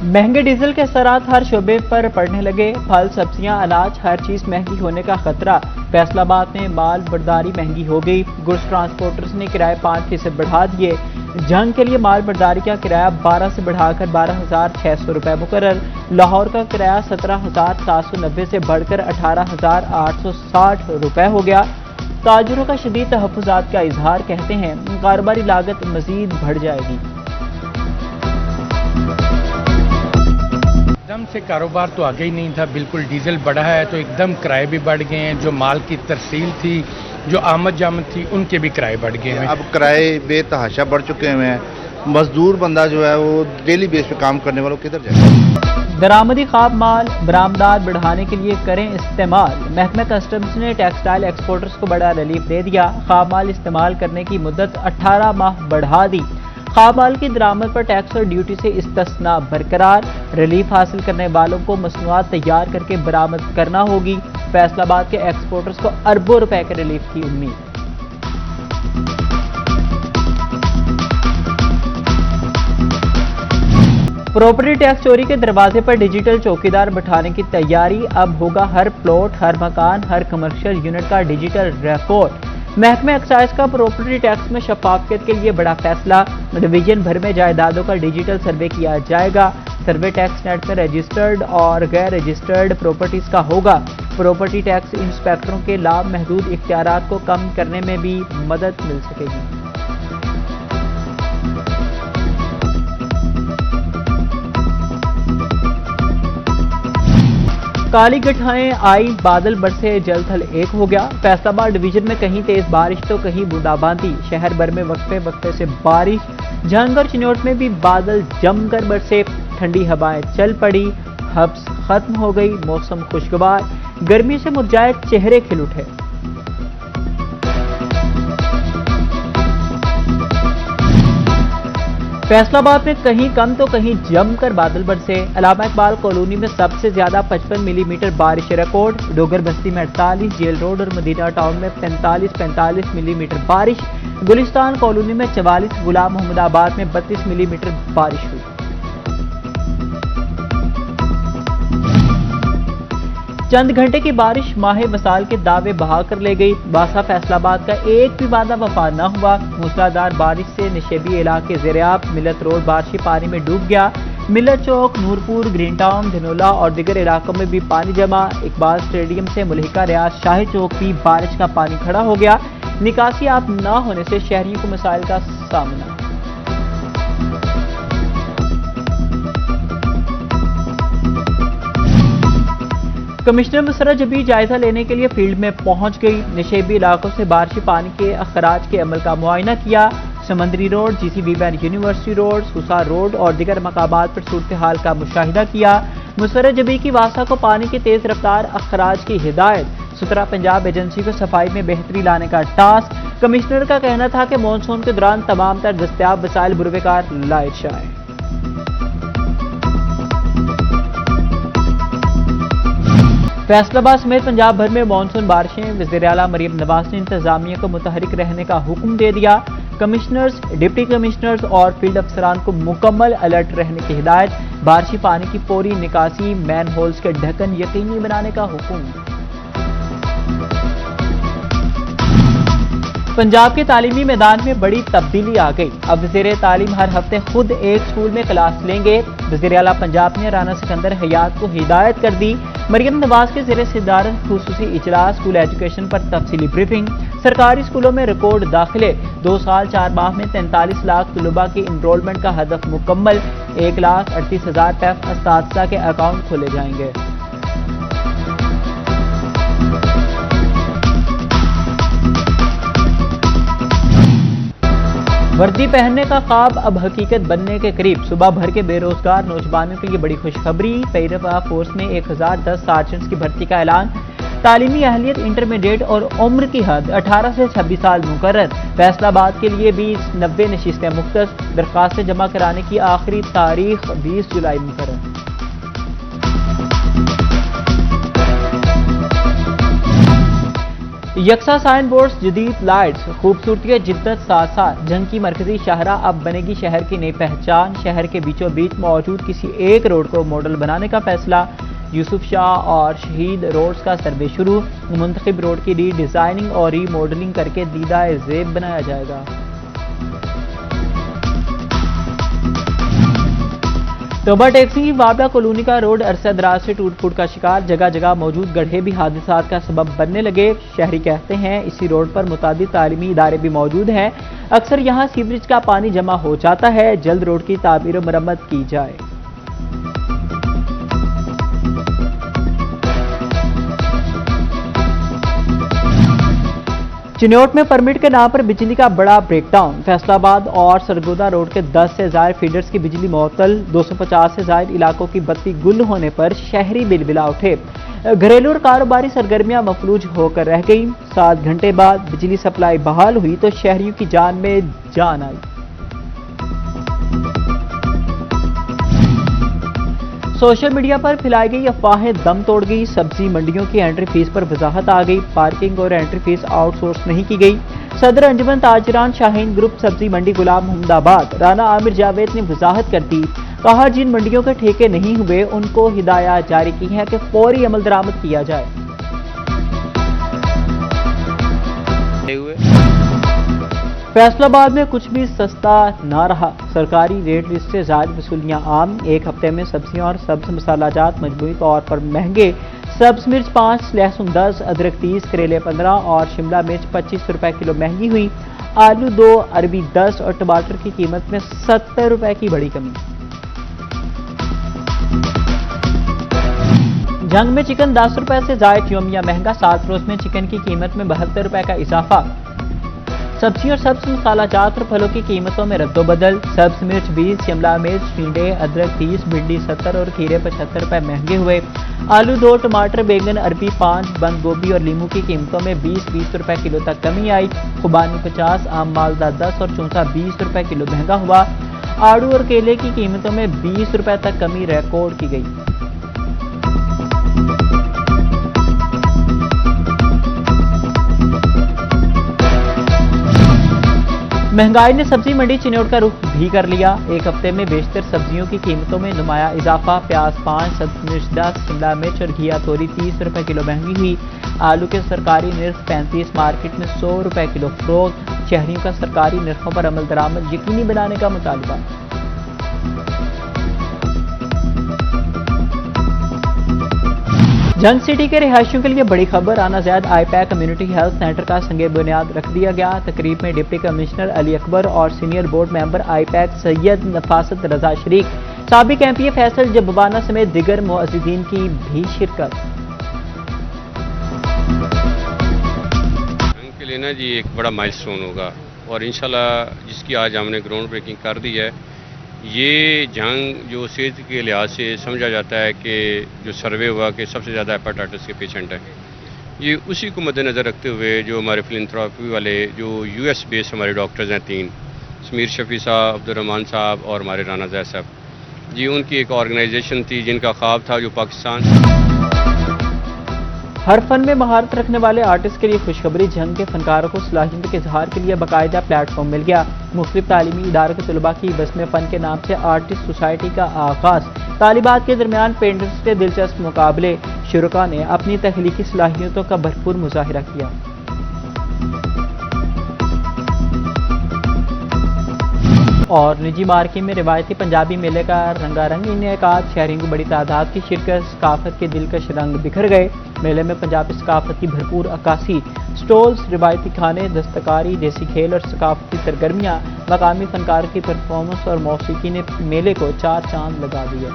महंगे डीजल के असरात हर शोबे पर पड़ने लगे। फल, सब्जियां, अनाज, हर चीज महंगी होने का खतरा। फैसलाबाद में माल बर्दारी महंगी हो गई। गुड्स ट्रांसपोर्टर्स ने किराए 5% बढ़ा दिए। जंग के लिए माल बर्दारी का किराया 12 से बढ़ाकर 12,600 रुपये मुकर्रर। लाहौर का किराया 17,790 से बढ़कर 18,860 रुपये हो गया। ताजरों का शदीद तहफ़्फ़ुज़ात का इजहार, कहते हैं कारोबारी लागत मजीद बढ़ जाएगी। एकदम से कारोबार तो आगे ही नहीं था, बिल्कुल डीजल बढ़ा है तो एकदम किराए भी बढ़ गए हैं। जो माल की तरसील थी, जो आमद जामद थी, उनके भी किराए बढ़ गए हैं। अब किराए बेतहाशा बढ़ चुके हुए हैं। मजदूर बंदा जो है वो डेली बेस पे काम करने वालों किधर जाए। दरामदी खाब माल बरामदात बढ़ाने के लिए करें इस्तेमाल। महकमा कस्टम्स ने टेक्सटाइल एक्सपोर्टर्स को बड़ा रिलीफ दे दिया। खाब माल इस्तेमाल करने की मुद्दत 18 माह बढ़ा दी। खाब माल की दरामद पर टैक्स और ड्यूटी से इस्तिस्ना बरकरार। रिलीफ हासिल करने वालों को मसनूआत तैयार करके बरामद करना होगी। फैसलाबाद के एक्सपोर्टर्स को अरबों रुपए के रिलीफ की उम्मीद। प्रॉपर्टी टैक्स चोरी के दरवाजे पर डिजिटल चौकीदार बैठाने की तैयारी। अब होगा हर प्लॉट, हर मकान, हर कमर्शियल यूनिट का डिजिटल रिकॉर्ड। महकमा एक्साइज का प्रॉपर्टी टैक्स में शफाफियत के लिए बड़ा फैसला। डिवीजन भर में जायदादों का डिजिटल सर्वे किया जाएगा। सर्वे टैक्स नेट में रजिस्टर्ड और गैर रजिस्टर्ड प्रॉपर्टीज का होगा। प्रॉपर्टी टैक्स इंस्पेक्टरों के लाभ महदूद इख्तियारात को कम करने में भी मदद मिल सकेगी। काली गठाएं आई, बादल बरसे, जल थल एक हो गया। फैसलाबाद डिवीजन में कहीं तेज बारिश तो कहीं बूंदाबांदी। शहर भर में वक्फे वक्फे से बारिश। जंग और चिन्नौट में भी बादल जमकर बरसे। ठंडी हवाएं चल पड़ी। हब्स खत्म हो गई। मौसम खुशगवार। गर्मी से मुरझाए चेहरे खिल उठे। फैसलाबाद में कहीं कम तो कहीं जमकर बादल बरसे। अल्लामा इकबाल कॉलोनी में सबसे ज्यादा 55 मिलीमीटर बारिश रिकॉर्ड। डोगर बस्ती में 48, जेल रोड और मदीना टाउन में 45 मिलीमीटर बारिश। गुलिस्तान कॉलोनी में 44, गुलाम मोहम्मदाबाद में 32 मिलीमीटर बारिश हुई। चंद घंटे की बारिश माह वसाल के दावे बहा कर ले गई। बासा फैसलाबाद का एक भी वादा वफा न हुआ। मूसलाधार बारिश से निशेबी इलाके ज़ेरियाब। मिलत रोड बारिशी पानी में डूब गया। मिलत चौक, नूरपुर, ग्रीन टाउन, धनोला और दीगर इलाकों में भी पानी जमा। इकबाल स्टेडियम से मुल्हिका रियाज शाही चौक भी बारिश का पानी खड़ा हो गया। निकासी आप न होने से शहरियों को मसाइल का सामना। कमिश्नर मुसर्रत जबी जायजा लेने के लिए फील्ड में पहुंच गई। निशेबी इलाकों से बारिशी पानी के अखराज के अमल का मुआयना किया। समंदरी रोड, जीसीबी बैन यूनिवर्सिटी रोड, सुसा रोड और दीगर मकामात पर सूरत हाल का मुशाहिदा किया। मुसर्रत जबी की वासा को पानी के तेज रफ्तार अखराज की हिदायत। सुतरा पंजाब एजेंसी को सफाई में बेहतरी लाने का टास्क। कमिश्नर का कहना था कि मानसून के दौरान तमाम तर दस्तयाब वसाइल बुरवेकार लाए जाए। फैसलाबाद समेत पंजाब भर में मानसून बारिशें। वज़ीर आला मरियम नवाज ने इंतजामिया को मुतहरिक रहने का हुक्म दे दिया। कमिश्नर्स, डिप्टी कमिश्नर्स और फील्ड अफसरान को मुकम्मल अलर्ट रहने की हिदायत। बारिशी पानी की फौरी निकासी, मैन होल्स के ढक्कन यकीनी बनाने का हुक्म। पंजाब के तालीमी मैदान में बड़ी तब्दीली आ गई। अब वज़ीर तालीम हर हफ्ते खुद एक स्कूल में क्लास लेंगे। वज़ीर आला पंजाब ने राना सिकंदर हयात को हिदायत कर दी। मरियम नवाज के ज़ेरे सदारत खुसूसी इजलास। स्कूल एजुकेशन पर तफसीली ब्रीफिंग। सरकारी स्कूलों में रिकॉर्ड दाखिले। 2 साल 4 माह में 43 लाख तलबा की इनरोलमेंट का हदफ मुकम्मल। 1,38,000 पैफ अस्तादसा के अकाउंट खोले जाएंगे। वर्दी पहनने का ख्वाब अब हकीकत बनने के करीब। सुबह भर के बेरोजगार नौजवानों के लिए बड़ी खुशखबरी। पेरिफा फोर्स में 1010 सार्जेंट्स की भर्ती का ऐलान। तालीमी अहलियत इंटरमीडिएट और उम्र की हद 18 से 26 साल मुकर्रर। फैसलाबाद के लिए भी 90 नशिस्तें मुख्तस। दरखास्तें जमा कराने की आखिरी तारीख 20 जुलाई मुकर्रर। यकसा साइन बोर्ड्स, जदीद लाइट्स, खूबसूरती जिद्दत साथ साथ जंग की मरकजी शाहराह अब बनेगी शहर की नई पहचान। शहर के बीचों बीच मौजूद किसी एक रोड को मॉडल बनाने का फैसला। यूसुफ शाह और शहीद रोड्स का सर्वे शुरू। मुंतखब रोड की री डिजाइनिंग और री मॉडलिंग करके दीदाए ज़ेब बनाया जाएगा। तोबा टैक्सी वाबला कॉलोनी का रोड अरसा दराज से टूट फूट का शिकार। जगह जगह मौजूद गड्ढे भी हादसात का सबब बनने लगे। शहरी कहते हैं इसी रोड पर मुतादिद तालीमी इदारे भी मौजूद हैं। अक्सर यहाँ सीवरेज का पानी जमा हो जाता है। जल्द रोड की तामीर और मरम्मत की जाए। चिन्योट में परमिट के नाम पर बिजली का बड़ा ब्रेकडाउन। फैसलाबाद और सरगोदा रोड के 10 से ज्यादा फीडर्स की बिजली मुअत्तल। 250 से ज्यादा इलाकों की बत्ती गुल होने पर शहरी बिलबिला उठे। घरेलू और कारोबारी सरगर्मियां मफलूज होकर रह गई। 7 घंटे बाद बिजली सप्लाई बहाल हुई तो शहरियों की जान में जान आई। सोशल मीडिया पर फैलाई गई अफवाहें दम तोड़ गई। सब्जी मंडियों की एंट्री फीस पर वजाहत आ गई। पार्किंग और एंट्री फीस आउटसोर्स नहीं की गई। सदर अंजुमन ताजरान शाहीन ग्रुप सब्जी मंडी गुलाम मोहम्मदाबाद राना आमिर जावेद ने वजाहत कर दी। कहा जिन मंडियों के ठेके नहीं हुए उनको हिदायत जारी की है कि फौरी अमल दरामद किया जाए। फैसलाबाद में कुछ भी सस्ता ना रहा। सरकारी रेट लिस्ट से ज्यादा वसूलियां आम। एक हफ्ते में सब्जियां और सब्ज मसालाजात मजमूई तौर पर महंगे। सब्ज मिर्च 5, लहसुन 10, अदरक 30, करेले 15 और शिमला मिर्च 25 रुपए किलो महंगी हुई। आलू 2, अरबी 10 और टमाटर की कीमत में 70 रुपए की बड़ी कमी। जंग में चिकन 10 रुपए से जायद योमिया महंगा। 7 रोज में चिकन की कीमत में 72 रुपए का इजाफा। सब्जी और सब्ज मसालाजात और फलों की कीमतों में रद्दोबदल। सब्ज मिर्च 20, शिमला मिर्च, टिंडे, अदरक 30, भिंडी 70 और खीरे 75 रुपए महंगे हुए। आलू 2, टमाटर, बैंगन, अरबी 5, बंद गोभी और लीमू की कीमतों में 20-20 रुपए किलो तक कमी आई। खुबानी 50, आम मालदा 10 और चौंसा 20 रुपए किलो महंगा हुआ। आड़ू और केले की कीमतों में 20 रुपए तक कमी रिकॉर्ड की गई। महंगाई ने सब्जी मंडी चिन्योट का रुख भी कर लिया। एक हफ्ते में बेशतर सब्जियों की कीमतों में नुमाया इजाफा। प्याज 5, सब्ज मिर्च 10, शिमला मिर्च और घिया तोरी 30 रुपए किलो महंगी हुई। आलू के सरकारी निर्ख 35, मार्केट में 100 रुपए किलो फरोख्त। शहरियों का सरकारी निर्खों पर अमल दरामद यकीनी बनाने का मुतालबा। जंग सिटी के रिहायशियों के लिए बड़ी खबर। आना ज़ैद आईपैक कम्युनिटी हेल्थ सेंटर का संगे बुनियाद रख दिया गया। तकरीब में डिप्टी कमिश्नर अली अकबर और सीनियर बोर्ड मेंबर आईपैक सैयद नफासत रजा शरीक, साबिक एमपी फैसल जब्बाना समेत दिगर मुअज़्ज़िज़ीन की भी शिरकत। जंग के लिए ना जी एक बड़ा माइलस्टोन होगा और इंशाल्लाह जिसकी आज हमने ग्राउंड ब्रेकिंग कर दी है। ये जंग जो सेहत के लिहाज से समझा जाता है कि जो सर्वे हुआ कि सबसे ज़्यादा हेपेटाइटिस के पेशेंट हैं, ये उसी को मद्देनज़र रखते हुए जो हमारे फिलैंथ्रोपी वाले जो यूएस बेस हमारे डॉक्टर्स हैं 3, समीर शफी साहब, अब्दुर्रहमान साहब और हमारे राना ज़ैद साहब जी, उनकी एक ऑर्गेनाइजेशन थी जिनका ख्वाब था जो पाकिस्तान। हर फन में महारत रखने वाले आर्टिस्ट के लिए खुशखबरी। जंग के फनकारों को सलाहियत के इजहार के लिए बाकायदा प्लेटफॉर्म मिल गया। मुख्तलिफ तालीमी इदारों के तलबा की बस्म फन के नाम से आर्टिस्ट सोसाइटी का आगाज। तालिबात के दरमियान पेंटर्स के दिलचस्प मुकाबले। शुरका ने अपनी तख्लीकी सलाहियतों का भरपूर मुजाहिरा किया। और निजी मार्केट में रिवायती पंजाबी मेले का रंगारंग इनेकाद। शहरियों की बड़ी तादाद की शिरकत। सकाफत के दिलकश रंग बिखर गए। मेले में पंजाबी सकाफत की भरपूर अक्कासी। स्टॉल्स, रिवायती खाने, दस्तकारी, देसी खेल और सकाफती सरगर्मियाँ। मकामी फनकार की परफॉर्मेंस और मौसीकी ने मेले को 4 चांद लगा दिए।